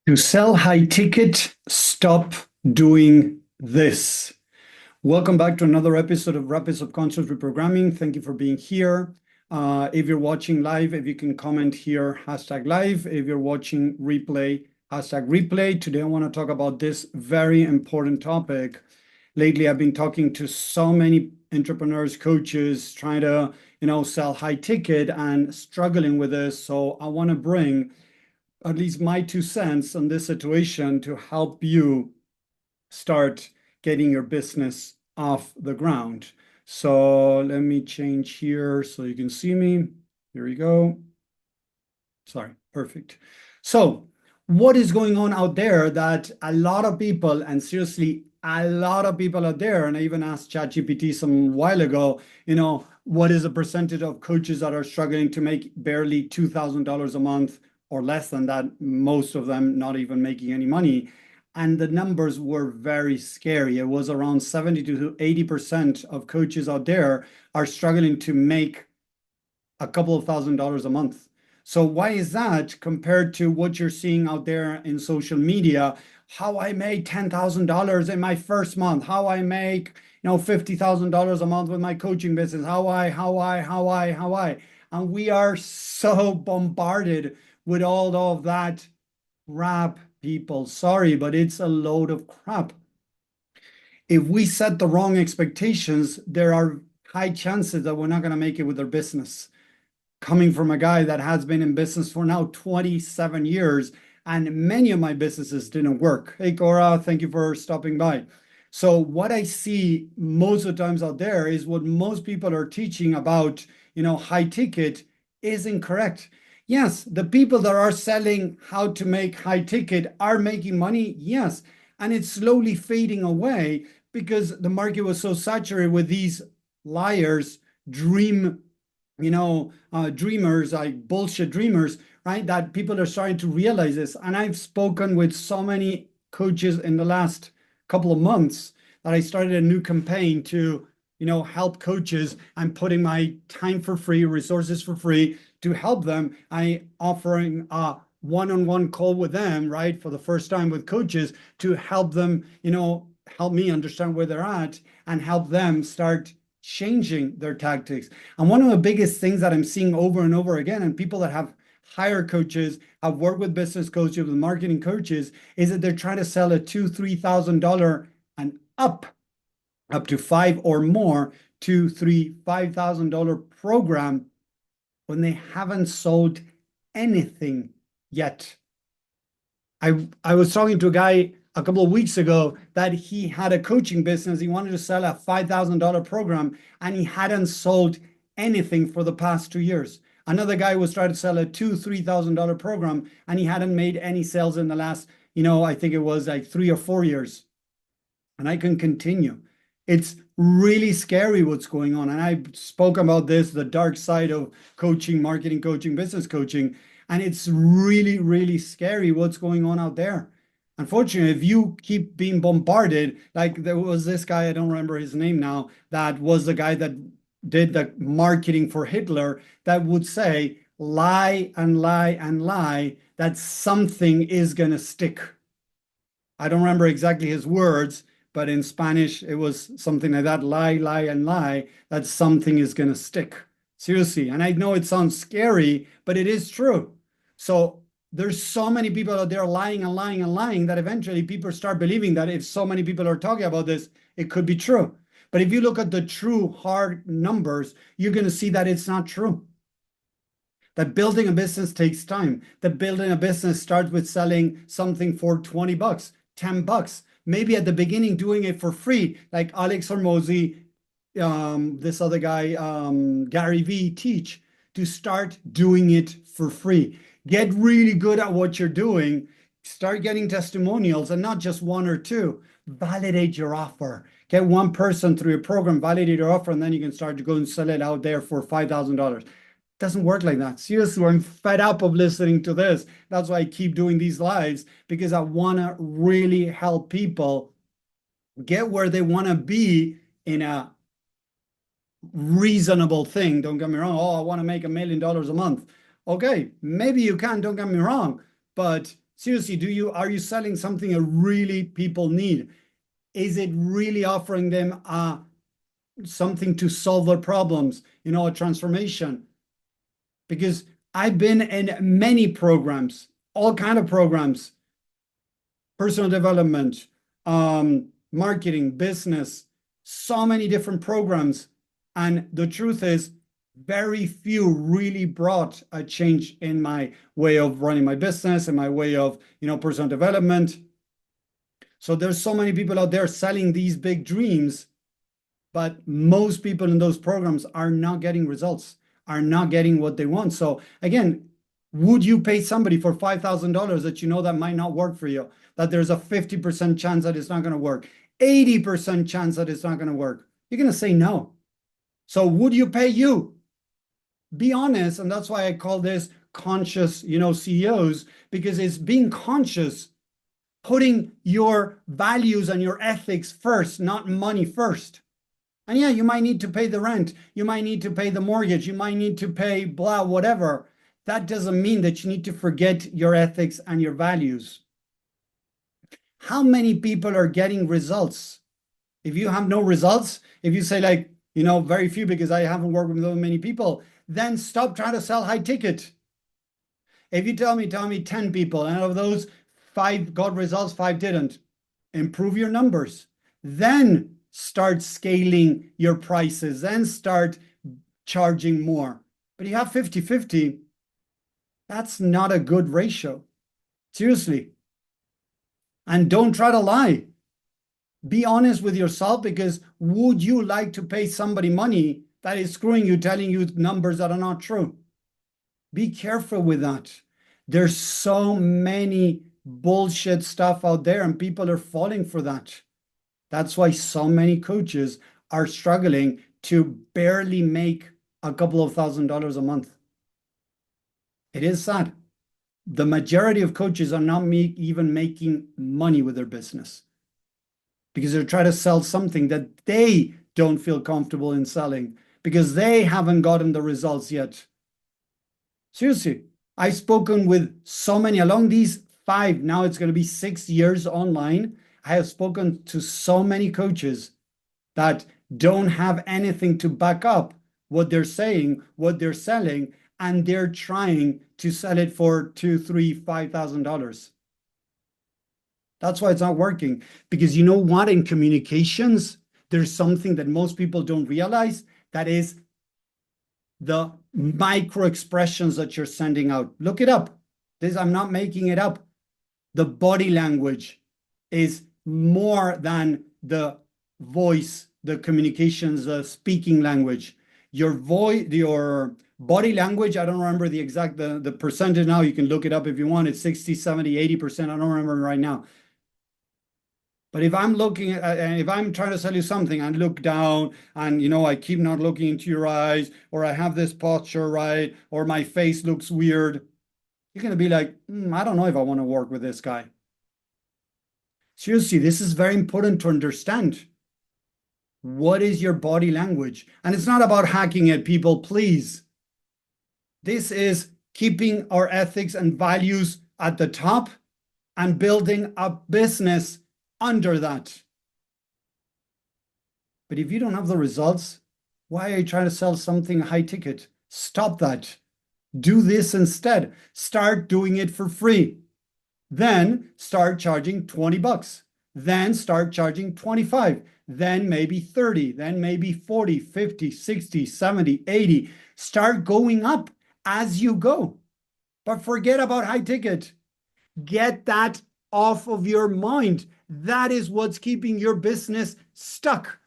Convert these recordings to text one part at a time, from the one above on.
To sell high ticket, stop doing this. Welcome back to another episode of Rapid Subconscious Reprogramming. Thank you for being here. If you're watching live, if you can comment here, hashtag live. If you're watching replay, hashtag replay. Today, I want to talk about this very important topic. Lately, I've been talking to so many entrepreneurs, coaches, trying to, sell high ticket and struggling with this. So I want to bring at least my 2 cents on this situation to help you start getting your business off the ground. So let me change here so you can see me. Here we go. Sorry, perfect. So what is going on out there that a lot of people, and seriously, a lot of people out there, and I even asked ChatGPT some while ago, what is the percentage of coaches that are struggling to make barely $2,000 a month or less than that, most of them not even making any money. And the numbers were very scary. It was around 70 to 80% of coaches out there are struggling to make a couple of $1,000s a month. So why is that compared to what you're seeing out there in social media? How I made $10,000 in my first month, how I make, $50,000 a month with my coaching business, how I. And we are so bombarded with all of that crap, people. Sorry, but it's a load of crap. If we set the wrong expectations, there are high chances that we're not going to make it with our business. Coming from a guy that has been in business for now 27 years, and many of my businesses didn't work. Hey, Cora, thank you for stopping by. So what I see most of the times out there is what most people are teaching about, high ticket is incorrect. Yes, the people that are selling how to make high ticket are making money, yes, and it's slowly fading away because the market was so saturated with these liars, dreamers, like bullshit dreamers, right? That people are starting to realize this. And I've spoken with so many coaches in the last couple of months that I started a new campaign to, help coaches. I'm putting my time for free, resources for free to help them. I offering a one-on-one call with them, right? For the first time with coaches to help them, help me understand where they're at and help them start changing their tactics. And one of the biggest things that I'm seeing over and over again, and people that have hired coaches, have worked with business coaches, with marketing coaches, is that they're trying to sell a $2,000, $3,000 and up to five or more, $2,000, $3,000, $5,000 program when they haven't sold anything yet. I was talking to a guy a couple of weeks ago that he had a coaching business. He wanted to sell a $5,000 program and he hadn't sold anything for the past 2 years. Another guy was trying to sell a $2,000, $3,000 program and he hadn't made any sales in the last, I think it was like 3 or 4 years. And I can continue. It's really scary what's going on. And I spoke about this, the dark side of coaching, marketing coaching, business coaching. And it's really, really scary what's going on out there. Unfortunately, if you keep being bombarded, like there was this guy, I don't remember his name now, that was the guy that did the marketing for Hitler, that would say, lie and lie and lie, that something is going to stick. I don't remember exactly his words, but in Spanish, it was something like that, lie, lie, and lie, that something is going to stick. Seriously. And I know it sounds scary, but it is true. So there's so many people out there lying and lying and lying that eventually people start believing that if so many people are talking about this, it could be true. But if you look at the true hard numbers, you're going to see that it's not true. That building a business takes time. That building a business starts with selling something for 20 bucks, 10 bucks. Maybe at the beginning doing it for free, like Alex Hormozi, this other guy, Gary Vee teach, to start doing it for free. Get really good at what you're doing. Start getting testimonials and not just one or two. Validate your offer. Get one person through your program, validate your offer, and then you can start to go and sell it out there for $5,000. Doesn't work like that. Seriously, I'm fed up of listening to this. That's why I keep doing these lives, because I want to really help people get where they want to be in a reasonable thing. Don't get me wrong. Oh, I want to make $1 million a month. Okay, maybe you can, don't get me wrong, but Seriously, are you selling something that really people need? Is it really offering them something to solve their problems, a transformation? Because I've been in many programs, all kind of programs, personal development, marketing, business, so many different programs. And the truth is, very few really brought a change in my way of running my business and my way of, personal development. So there's so many people out there selling these big dreams, but most people in those programs are not getting results, are not getting what they want. So again, would you pay somebody for $5,000 that that might not work for you, that there's a 50% chance that it's not going to work, 80% chance that it's not going to work? You're going to say no. So would you pay you? Be honest. And that's why I call this conscious, CEOs, because it's being conscious, putting your values and your ethics first, not money first. And yeah, you might need to pay the rent. You might need to pay the mortgage. You might need to pay blah, whatever. That doesn't mean that you need to forget your ethics and your values. How many people are getting results? If you have no results, if you say like, very few because I haven't worked with so many people, then stop trying to sell high ticket. If you tell me 10 people, and out of those, 5 got results, 5 didn't, improve your numbers. Then start scaling your prices, then start charging more. But you have 50-50, that's not a good ratio. Seriously. And don't try to lie. Be honest with yourself, because would you like to pay somebody money that is screwing you, telling you numbers that are not true? Be careful with that. There's so many bullshit stuff out there and people are falling for that. That's why so many coaches are struggling to barely make a couple of $1,000s a month. It is sad. The majority of coaches are not even making money with their business because they're trying to sell something that they don't feel comfortable in selling because they haven't gotten the results yet. Seriously, I've spoken with so many along these 5, now it's going to be 6 years online. I have spoken to so many coaches that don't have anything to back up what they're saying, what they're selling, and they're trying to sell it for $2,000, $3,000, $5,000. That's why it's not working. Because you know what? In communications, there's something that most people don't realize. That is the micro expressions that you're sending out. Look it up. I'm not making it up. The body language is more than the voice, the communications, the speaking language. Your voice, your body language, I don't remember the exact, the percentage now. You can look it up if you want. It's 60, 70, 80%. I don't remember right now. But if I'm looking at, if I'm trying to sell you something and look down and, I keep not looking into your eyes, or I have this posture right, or my face looks weird, you're going to be like, I don't know if I want to work with this guy. Seriously, this is very important to understand. What is your body language? And it's not about hacking it, people, please. This is keeping our ethics and values at the top and building a business under that. But if you don't have the results, why are you trying to sell something high ticket? Stop that. Do this instead. Start doing it for free. Then start charging 20 bucks. Then start charging 25. Then maybe 30. Then maybe 40, 50, 60, 70, 80. Start going up as you go. But forget about high ticket. Get that off of your mind. That is what's keeping your business stuck.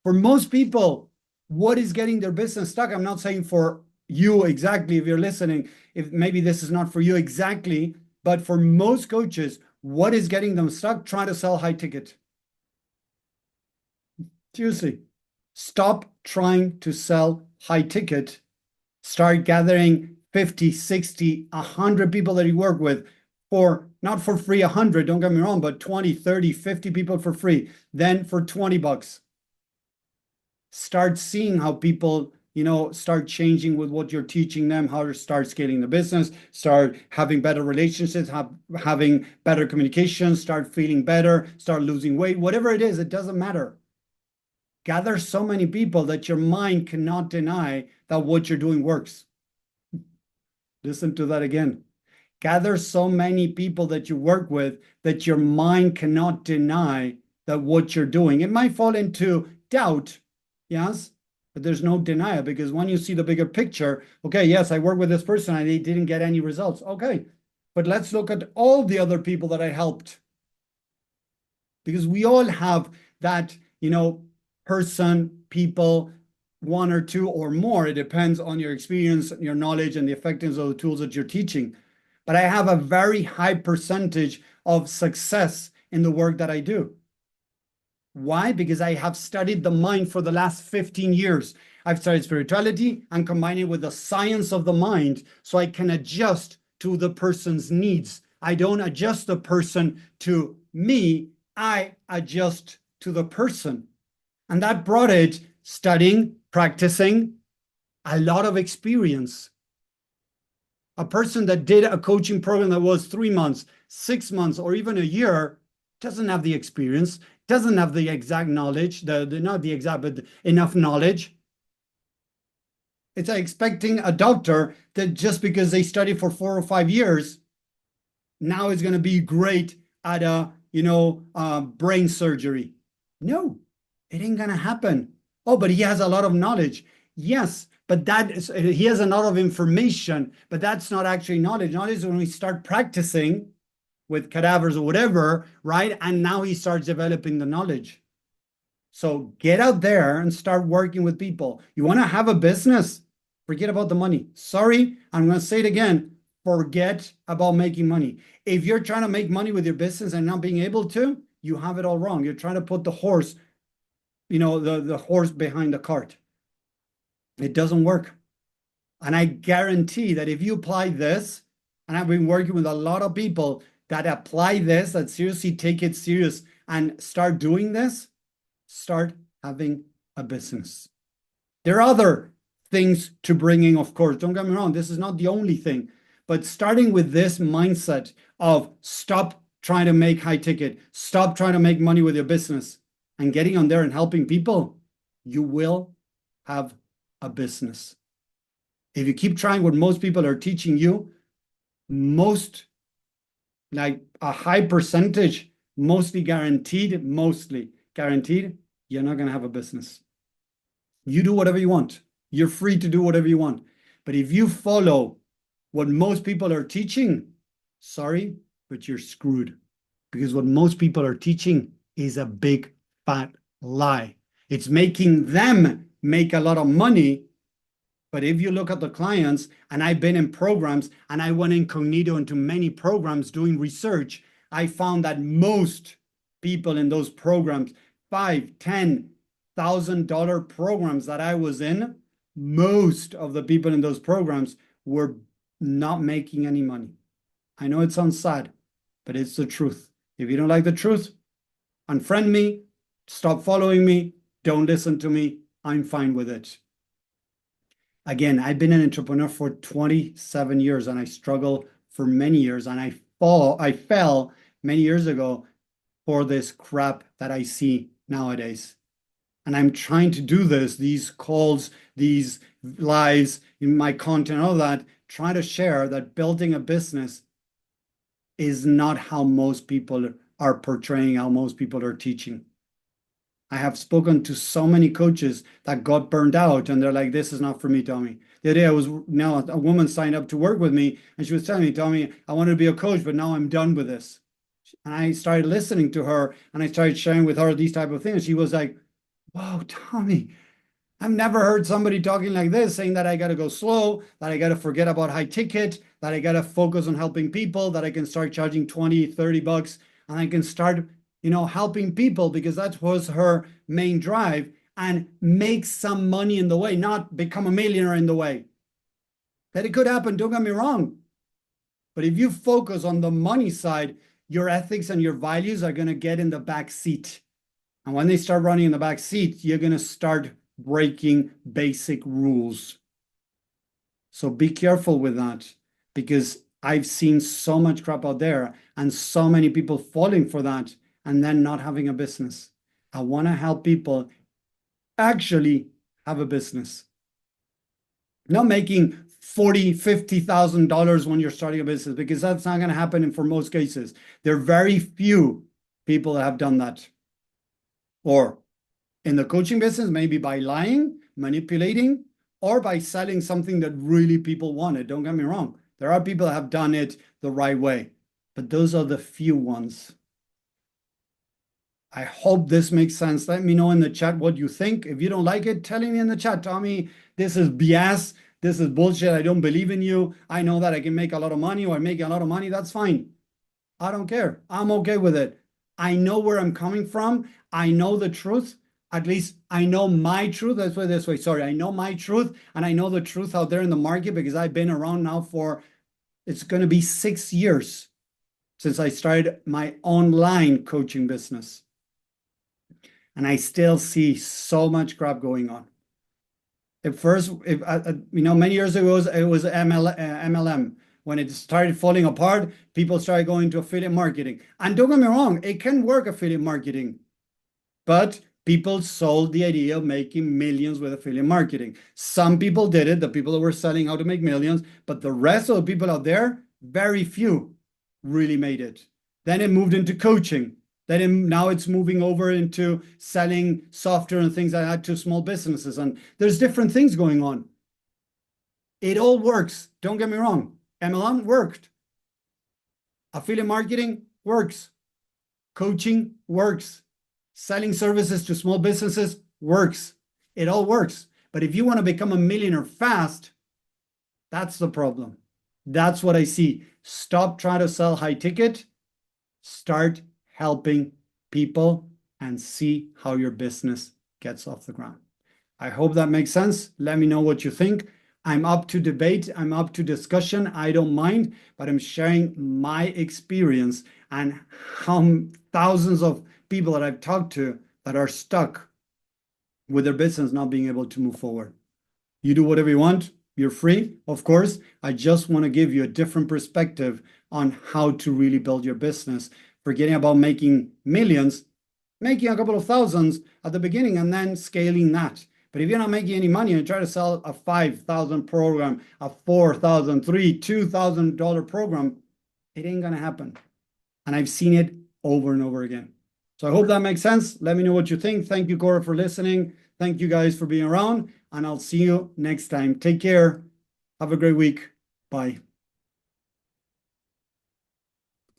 For most people, what is getting their business stuck? I'm not saying for you exactly, if you're listening, if maybe this is not for you exactly, but for most coaches, what is getting them stuck? Trying to sell high ticket. Seriously, stop trying to sell high ticket. Start gathering 50, 60, 100 people that you work with for, not for free 100, don't get me wrong, but 20, 30, 50 people for free. Then for 20 bucks. Start seeing how people, start changing with what you're teaching them, how to start scaling the business, start having better relationships, having better communication, start feeling better, start losing weight, whatever it is, it doesn't matter. Gather so many people that your mind cannot deny that what you're doing works. Listen to that again. Gather so many people that you work with that your mind cannot deny that what you're doing. It might fall into doubt, yes, but there's no denial, because when you see the bigger picture, okay, yes, I work with this person and they didn't get any results. Okay, but let's look at all the other people that I helped. Because we all have that, person, people, one or two or more. It depends on your experience, your knowledge, and the effectiveness of the tools that you're teaching. But I have a very high percentage of success in the work that I do. Why? Because I have studied the mind for the last 15 years. I've studied spirituality and combined it with the science of the mind so I can adjust to the person's needs. I don't adjust the person to me, I adjust to the person. And that brought it studying, practicing, a lot of experience. A person that did a coaching program that was 3 months, 6 months, or even a year doesn't have the experience, doesn't have the exact knowledge, not the exact, but enough knowledge. It's like expecting a doctor that just because they study for 4 or 5 years, now is going to be great at brain surgery. No, it ain't going to happen. Oh, but he has a lot of knowledge. Yes, but he has a lot of information, but that's not actually knowledge. Knowledge is when we start practicing with cadavers or whatever, right? And now he starts developing the knowledge. So get out there and start working with people. You want to have a business? Forget about the money. Sorry, I'm going to say it again. Forget about making money. If you're trying to make money with your business and not being able to, you have it all wrong. You're trying to put the horse, the horse behind the cart. It doesn't work. And I guarantee that if you apply this, and I've been working with a lot of people that apply this, that seriously take it serious and start doing this, start having a business. There are other things to bring in, of course. Don't get me wrong. This is not the only thing. But starting with this mindset of stop trying to make high ticket, stop trying to make money with your business, and getting on there and helping people, you will have a business. If you keep trying what most people are teaching you, like a high percentage, mostly guaranteed, you're not going to have a business. You do whatever you want. You're free to do whatever you want. But if you follow what most people are teaching, sorry, but you're screwed. Because what most people are teaching is a big fat lie. It's making them make a lot of money. But if you look at the clients, and I've been in programs and I went incognito into many programs doing research, I found that most people in those programs, $5,000, $10,000 programs that I was in, most of the people in those programs were not making any money. I know it sounds sad, but it's the truth. If you don't like the truth, unfriend me, stop following me, don't listen to me. I'm fine with it. Again, I've been an entrepreneur for 27 years and I struggled for many years, and I fell many years ago for this crap that I see nowadays. And I'm trying to do these calls, these lives, in my content, all that, trying to share that building a business is not how most people are portraying, how most people are teaching. I have spoken to so many coaches that got burned out and they're like, this is not for me, Tommy. The other day a woman signed up to work with me and she was telling me, Tommy, I wanted to be a coach, but now I'm done with this. And I started listening to her and I started sharing with her these type of things. She was like, wow, Tommy, I've never heard somebody talking like this, saying that I got to go slow, that I got to forget about high ticket, that I got to focus on helping people, that I can start charging 20, 30 bucks and I can start helping people, because that was her main drive, and make some money in the way, not become a millionaire in the way. That it could happen, don't get me wrong. But if you focus on the money side, your ethics and your values are going to get in the back seat. And when they start running in the back seat, you're going to start breaking basic rules. So be careful with that, because I've seen so much crap out there and so many people falling for that and then not having a business. I want to help people actually have a business. Not making $40,000-$50,000 when you're starting a business, because that's not going to happen for most cases. There are very few people that have done that. Or in the coaching business, maybe by lying, manipulating, or by selling something that really people wanted. Don't get me wrong. There are people that have done it the right way, but those are the few ones. I hope this makes sense. Let me know in the chat what you think. If you don't like it, tell me in the chat. Tell me this is BS. This is bullshit. I don't believe in you. I know that I can make a lot of money, or I'm making a lot of money. That's fine. I don't care. I'm okay with it. I know where I'm coming from. I know the truth. At least I know my truth. Let's put it this way. Sorry. I know my truth, and I know the truth out there in the market, because I've been around now for, it's going to be 6 years since I started my online coaching business. And I still see so much crap going on. At first, many years ago, it was MLM. When it started falling apart, people started going to affiliate marketing. And don't get me wrong, it can work, affiliate marketing. But people sold the idea of making millions with affiliate marketing. Some people did it, the people that were selling how to make millions, but the rest of the people out there, very few really made it. Then it moved into coaching. Now it's moving over into selling software and things like that to small businesses. And there's different things going on. It all works. Don't get me wrong. MLM worked. Affiliate marketing works. Coaching works. Selling services to small businesses works. It all works. But if you want to become a millionaire fast, that's the problem. That's what I see. Stop trying to sell high ticket. Start helping people and see how your business gets off the ground. I hope that makes sense. Let me know what you think. I'm up to debate. I'm up to discussion. I don't mind, but I'm sharing my experience and how thousands of people that I've talked to that are stuck with their business not being able to move forward. You do whatever you want. You're free, of course. I just want to give you a different perspective on how to really build your business, forgetting about making millions, making a couple of thousands at the beginning and then scaling that. But if you're not making any money and try to sell a $5,000 program, a $4,000, $3,000, $2,000 program, it ain't going to happen. And I've seen it over and over again. So I hope that makes sense. Let me know what you think. Thank you, Cora, for listening. Thank you guys for being around, and I'll see you next time. Take care. Have a great week. Bye.